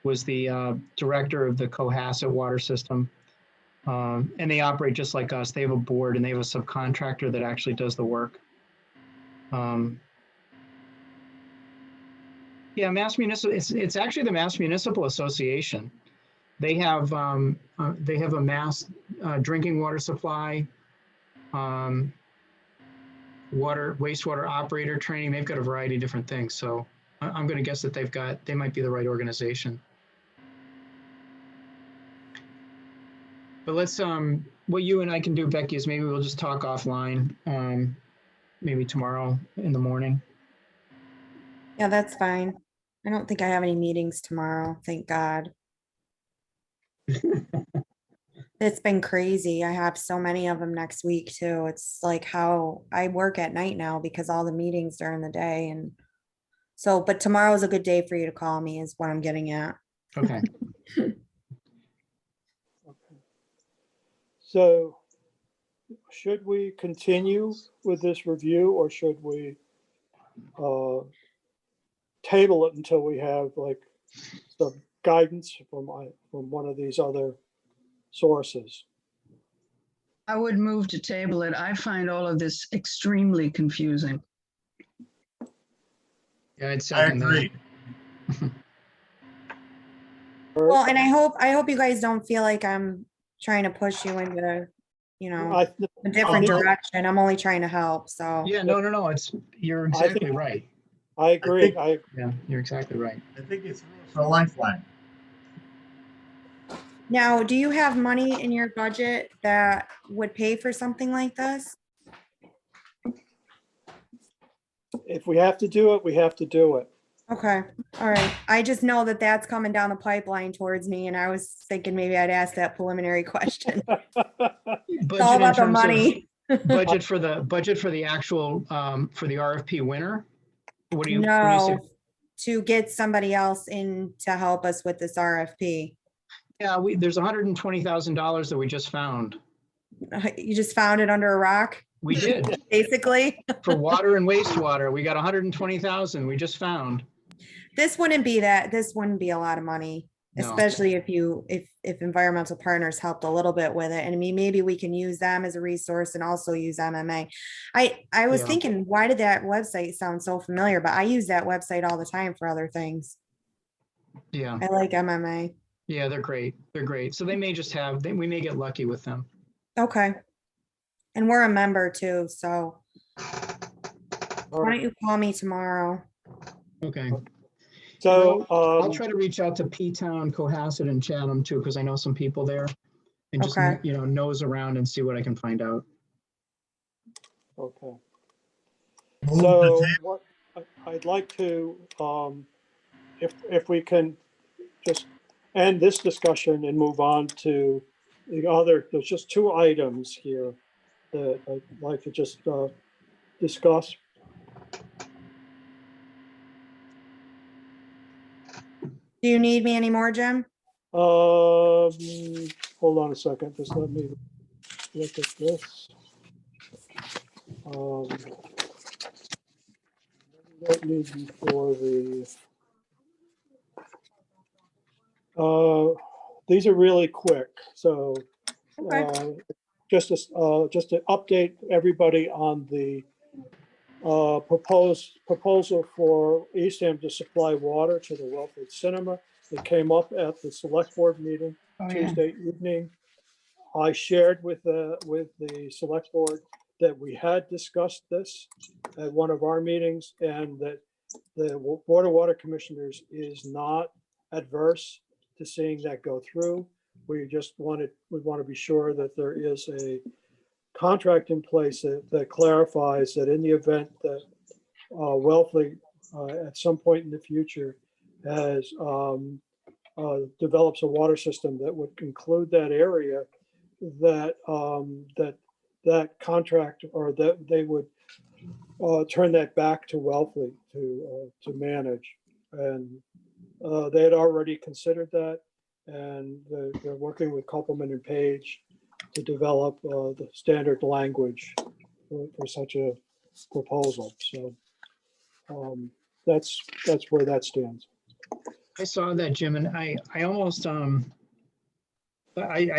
was the director of the Cohasset water system. And they operate just like us. They have a board and they have a subcontractor that actually does the work. Yeah, Mass Municipal, it's actually the Mass Municipal Association. They have a mass drinking water supply, wastewater operator training. They've got a variety of different things. So I'm going to guess that they might be the right organization. But let's, what you and I can do, Becky, is maybe we'll just talk offline, maybe tomorrow in the morning. Yeah, that's fine. I don't think I have any meetings tomorrow, thank God. It's been crazy. I have so many of them next week too. It's like how I work at night now because all the meetings during the day, and so, but tomorrow's a good day for you to call me is what I'm getting at. Okay. So should we continue with this review, or should we table it until we have like some guidance from one of these other sources? I would move to table it. I find all of this extremely confusing. Yeah, I'd I second that. agree. Well, and I hope you guys don't feel like I'm trying to push you into, you know, I, a different no. direction. I'm only trying to help, so. Yeah, no, you're exactly right. I agree. think- Yeah, you're exactly right. I think you threw us a lifeline. Now, do you have money in your budget that would pay for something like this? If we have to do it, we have to do it. Okay, all right. I just know that that's coming down the pipeline towards me, and I was thinking maybe I'd ask that preliminary question. It's all Budget in about the terms of money. budget for the actual, for the RFP winner? What do you say? No, to get somebody else in to help us with this RFP. Yeah, there's $120,000 that we just found. You just found it under a rock, We did. basically. For water and wastewater, we got 120,000 we just found. This wouldn't be a lot of money, No. especially if environmental partners helped a little bit with it. And I mean, maybe we can use them as a resource and also use MMA. I was Yeah. thinking, why did that website sound so familiar? But I use that website all the time for other things. Yeah, I like MMA. yeah, they're great. They're great. So they may just have, we may get lucky with them. Okay. And we're a member too, so All why right. don't you call me tomorrow? Okay. So, I'll try to reach out to P-Town, Cohasset and Chatham too, because I know some people there. And just, Okay. nose around and see what I can find out. okay. Move So the what I'd like to, if we can just end this discussion and move on to the other, there's just two items here that I'd like to just discuss. Do you need me anymore, Jim? Hold on a second, just let me look at this. Don't need you for the, these are really quick, so Okay. just to update everybody on the proposal for Eastham to supply water to the Wellfleet Cinema. It came up at the select board meeting Oh, yeah. Tuesday evening. I shared with the select board that we had discussed this at one of our meetings and that the Board of Water Commissioners is not adverse to seeing that go through. We want to be sure that there is a contract in place that clarifies that in the event that Wellfleet at some point in the future has develops a water system that would include that area, that that contract or that they would turn that back to Wellfleet to manage. And they had already considered that, and they're working with Copeland and Page to develop the standard language for such a proposal. So that's where that stands. I saw that, Jim, and I almost, I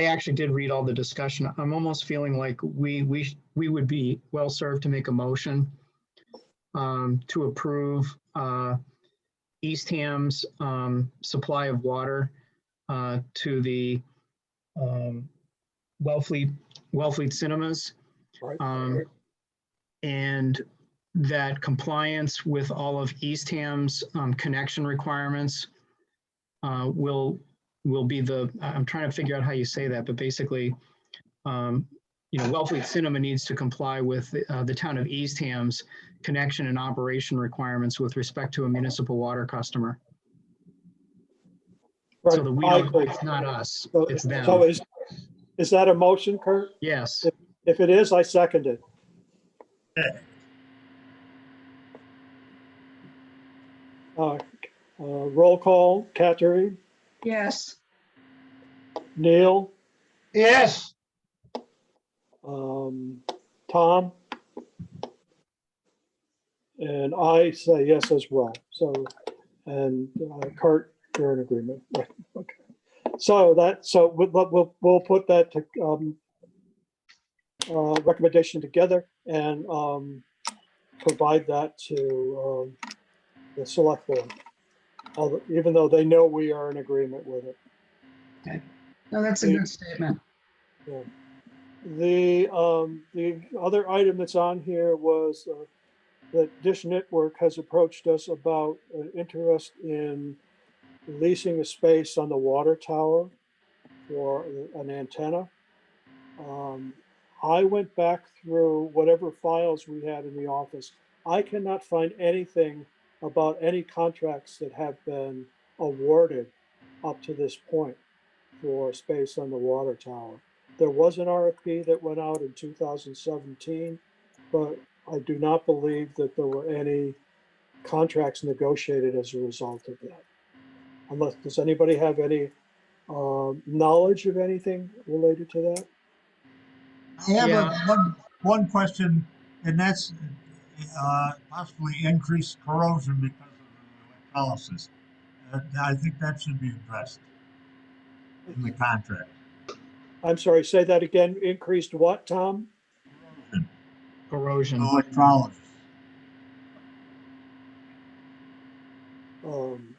actually did read all the discussion. I'm almost feeling like we would be well served to make a motion to approve Eastham's supply of water to the Wellfleet Cinemas. Right. And that compliance with all of Eastham's connection requirements will be I'm trying to figure out how you say that, but basically, Wellfleet Cinema needs to comply with the town of Eastham's connection and operation requirements with respect to a municipal water customer. Right. So that we I don't, agree. it's not us, So, it's them. so is that a motion, Kurt? Yes. If it is, I second it. Roll call, Kateri, Yes. Neil, Yes. Tom, and I say yes as well. So, and Kurt, you're in agreement. Right. Okay. So we'll put that to recommendation together and provide that to the select board. Even though they know we are in agreement with it. No, that's a good statement. Yeah. The other item that's on here was that Dish Network has approached us about an interest in leasing a space on the water tower for an antenna. I went back through whatever files we had in the office. I cannot find anything about any contracts that have been awarded up to this point for space on the water tower. There was an RFP that went out in 2017, but I do not believe that there were any contracts negotiated as a result of that. Unless, does anybody have any knowledge of anything related to that? I have Yeah. one question, and that's possibly increased corrosion because of electrolysis. I think that should be addressed in the contract. I'm sorry, say that again. Increased what, Tom? Corrosion, Corrosion. electrolysis. Um,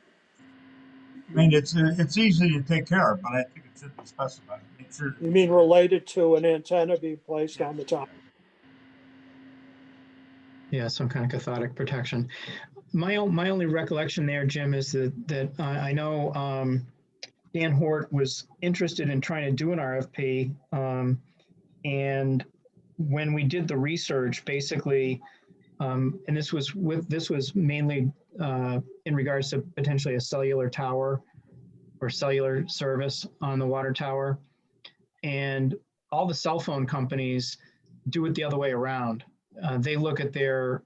I mean, it's easy to take care of, but I think it should be specified. Make sure. you mean related to an antenna being placed on the top? Yeah, some kind of cathodic protection. My only recollection there, Jim, is that I know Dan Hort was interested in trying to do an RFP, and when we did the research, basically, and this was mainly in regards to potentially a cellular tower or cellular service on the water tower, and all the cell phone companies do it the other way around. They look at their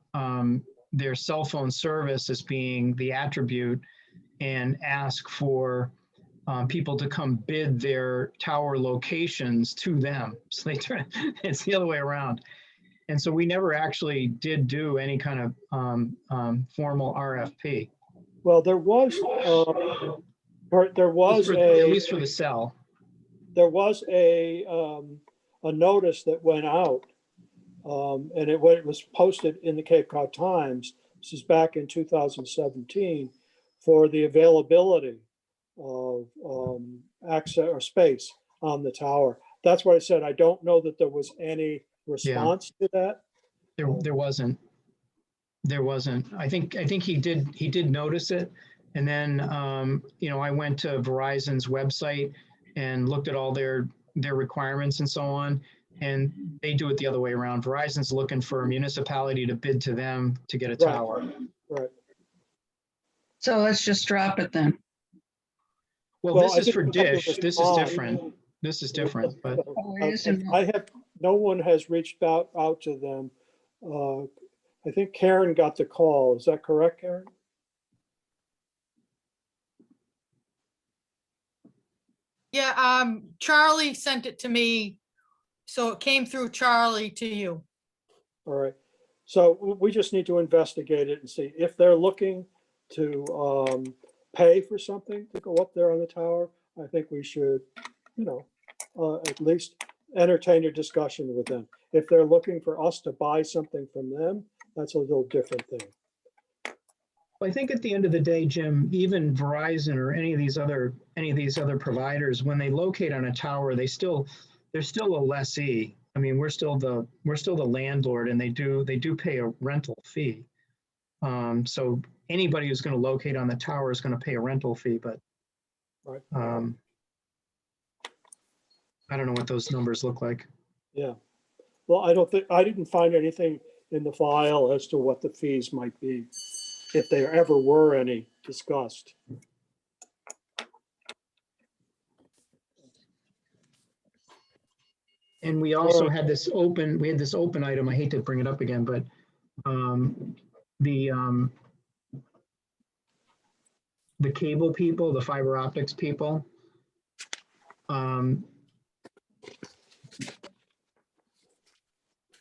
cell phone service as being the attribute and ask for people to come bid their tower locations to them. So they turn it's the other way around. And so we never actually did do any kind of formal RFP. Well, there was At least for the cell. there was a notice that went out, and it was posted in the Cape Cod Times. This is back in 2017 for the availability of access or space on the tower. That's what I said. I don't know that there was any response to that. There wasn't. I think he did notice it, and then I went to Verizon's website and looked at all their requirements and so on, and they do it the other way around. Verizon's looking for a municipality to bid to them to get a tower. Right. So let's just drop it then. Well, Well, this I is think for we have to Dish. This is respond. different. This is different, but Oh, it is in- No one has reached out to them. I think Karen got the call. Is that correct, Karen? Yeah, Charlie sent it to me, so it came through Charlie to you. All right. So we just need to investigate it and see if they're looking to pay for something to go up there on the tower. I think we should, at least entertain a discussion with them. If they're looking for us to buy something from them, that's a little different thing. I think at the end of the day, Jim, even Verizon or any of these other providers, when they locate on a tower, they're still a lessee. I mean, we're still the landlord, and they do pay a rental fee. So anybody who's going to locate on the tower is going to pay a rental fee, but Right. I don't know what those numbers look like. Yeah. Well, I didn't find anything in the file as to what the fees might be, if there ever were any discussed. And we also had this open item. I hate to bring it up again, but the cable people, the fiber optics people,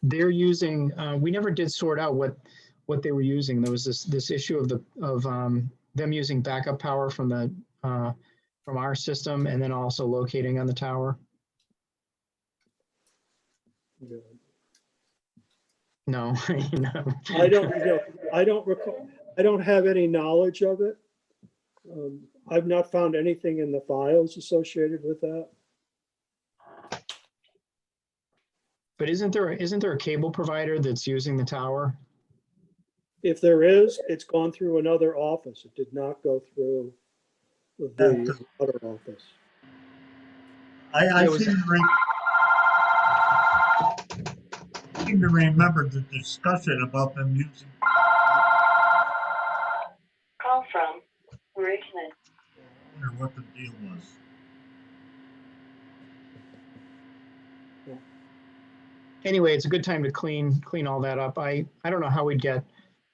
they're using. We never did sort out what they were using. There was this issue of them using backup power from our system, and then also locating on the tower. Yeah. No, I don't recall. I don't have any knowledge of it. I've not found anything in the files associated with that. But isn't there a cable provider that's using the tower? If there is, it's gone through another office. It did not go through the other office. I It was- seem to remember the discussion about them using. Call from Richmond. I wonder what the deal was. Anyway, it's a good time to clean all that up. I don't know how we'd get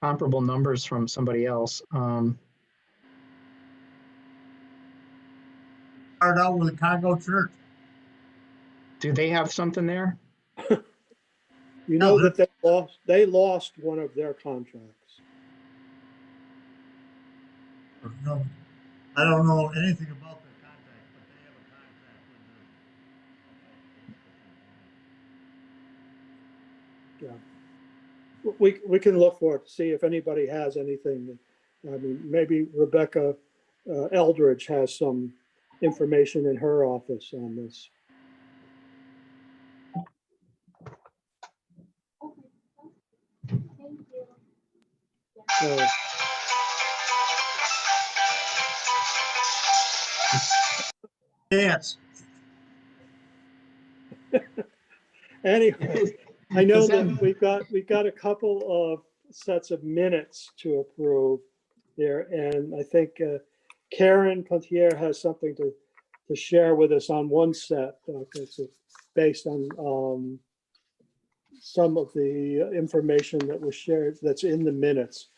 comparable numbers from somebody else. Started out with a Congo church. Do they have something there? You know No, that they lost one of their contracts. No, I don't know anything about their contract, but they have a contract with them. We can look for it, to see if anybody has anything. I mean, maybe Rebecca Eldridge has some information in her office on this. Dance. Anyway, I know Does that we've got a couple of sets of minutes to approve there, and I think Karen Pontier has something to share with us on one set. It's based on some of the information that was shared that's in the minutes.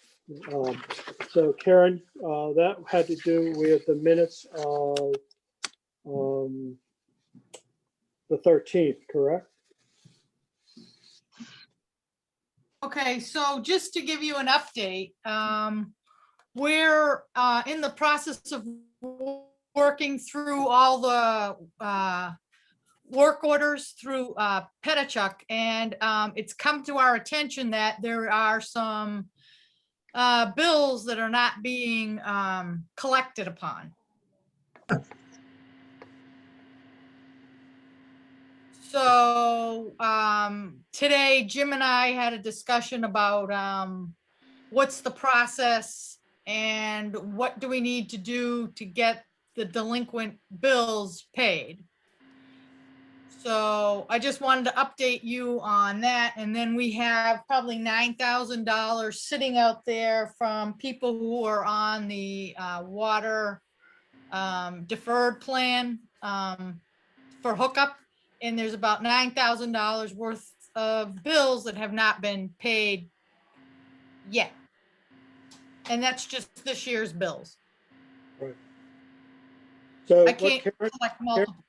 So Karen, that had to do with the minutes of the 13th, correct? Okay, so just to give you an update, we're in the process of working through all the work orders through Petachuk, and it's come to our attention that there are some bills that are not being collected upon. So today, Jim and I had a discussion about what's the process and what do we need to do to get the delinquent bills paid. So I just wanted to update you on that. And then we have probably $9,000 sitting out there from people who are on the water deferred plan for hookup. And there's about $9,000 worth of bills that have not been paid yet. And that's just this year's bills. Right. So I what can't Karen, collect multiple.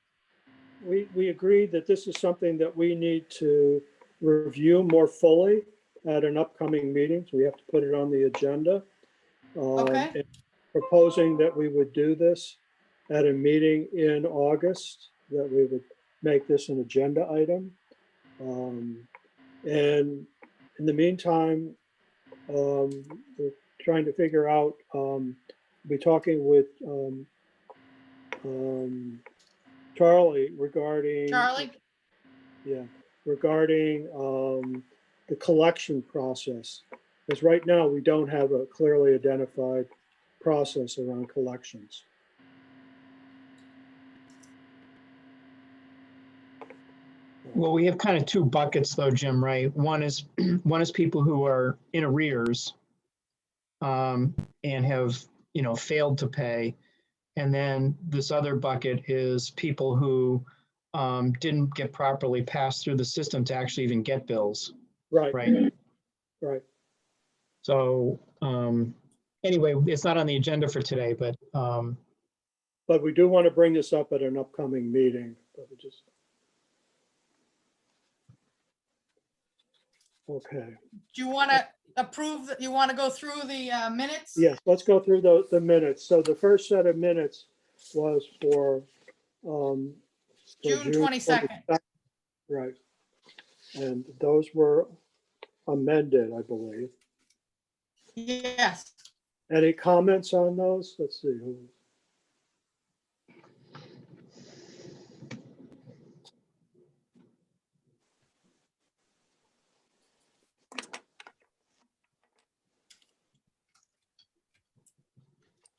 we agreed that this is something that we need to review more fully at an upcoming meeting. So we have to put it on the agenda. Okay. And proposing that we would do this at a meeting in August, that we would make this an agenda item. And in the meantime, we're trying to figure out, be talking with Charlie regarding. Charlie? Yeah, regarding the collection process. Because right now, we don't have a clearly identified process around collections. Well, we have kind of two buckets though, Jim, right? One is people who are in arrears and have, failed to pay. And then this other bucket is people who didn't get properly passed through the system to actually even get bills, Right, right? right. So anyway, it's not on the agenda for today, but But we do want to bring this up at an upcoming meeting. But we just. Okay, Do you want to approve that? You want to go through the minutes? yes, let's go through the minutes. So the first set of minutes was for June 22nd. Right. And those were amended, I believe. Yes. Any comments on those? Let's see.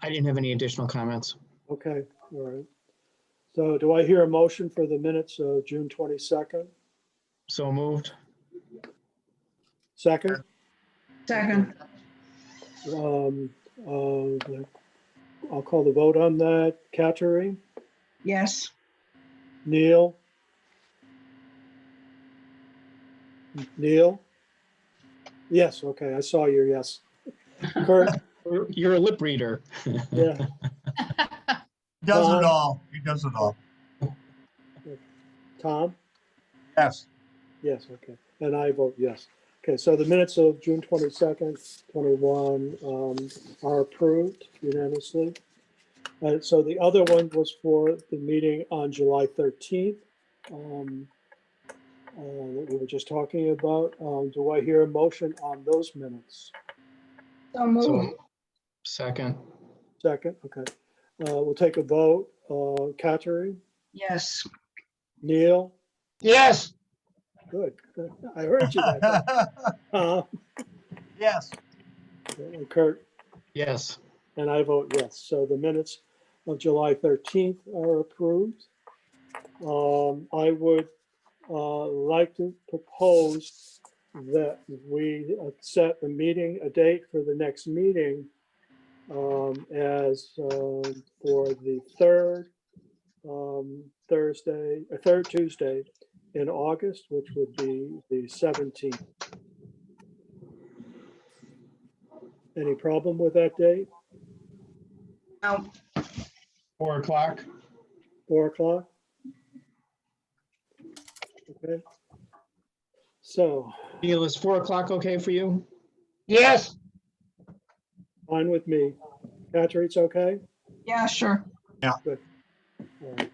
I didn't have any additional comments. Okay, all right. So do I hear a motion for the minutes of June 22nd? So moved. Second? Second, Um, I'll call the vote on that. Kateri, yes. Neil? Neil? Yes, okay, I saw your yes. Kurt? You're a lip reader. Yeah. Does Tom? it all. He does it all. Tom? Yes. Yes, okay. And I vote yes. Okay, so the minutes of June 22nd, 21 are approved unanimously. So the other one was for the meeting on July 13th that we were just talking about. Do I hear a motion on those minutes? So moved. So, second. Second, okay. We'll take a vote. Kateri, Yes. Neil? Yes. Good. I heard you that time. Yes. And Kurt? Yes. And I vote yes. So the minutes of July 13th are approved. I would like to propose that we set the meeting, a date for the next meeting as for the third third Tuesday in August, which would be the 17th. Any problem with that date? No. 4 o'clock. 4 o'clock? Okay. So, Neil, is 4 o'clock okay for you? Yes. fine with me. Patrick, it's okay? Yeah, sure. All right.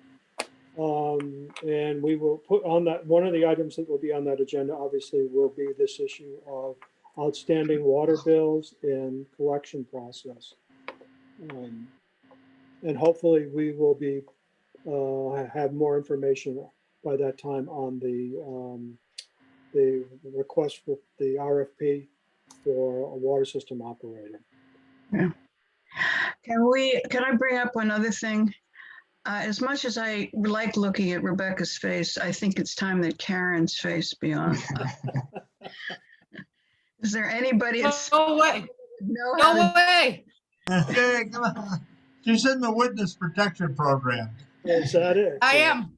And we will put on that, one of the items that will be on that agenda, obviously, will be this issue of outstanding water bills and collection process. And hopefully we will be, have more information by that time on the request for the RFP for a water system operator. Can I bring up one other thing? As much as I like looking at Rebecca's face, I think it's time that Karen's face be on. Is there anybody that's No way, know how no to? way. Hey, come on. She's in the witness protection program. Is that it? I am.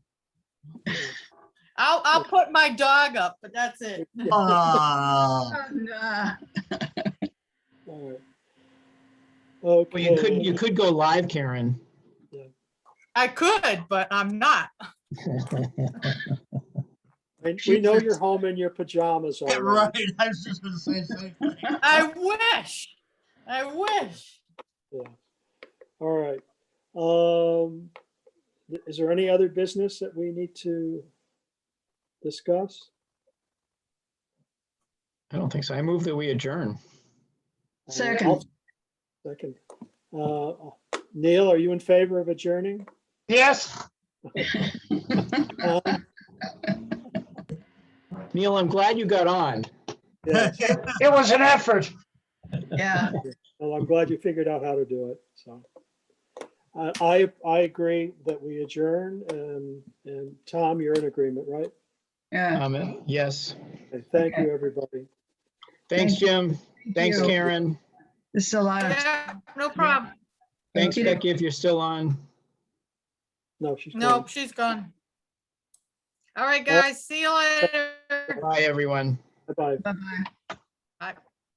I'll put my dog up, but that's it. Ah. Nah. All right. Well, you Okay. could go live, Karen. I could, but I'm not. We know you're home in your pajamas Yeah, already. right. I was just gonna say the same thing. I wish. I wish. Yeah. All right. Is there any other business that we need to discuss? I don't think so. I move that we adjourn. Second. I'll- Second. Neil, are you in favor of adjourning? Yes. Neil, I'm glad you got on. Yes. It was an effort. Yeah. Well, I'm glad you figured out how to do it, so. I agree that we adjourn, and Tom, you're in agreement, right? Yeah. Yes. Okay, thank Okay. you, everybody. Thanks, Thank you. Jim. Thanks, you. Karen. This is a lot of. Yeah, no problem. Thanks, you. Becky, if you're still on. No, she's gone. Nope, she's gone. All right, guys, see you later. Bye, everyone. Bye-bye. Bye-bye. Bye.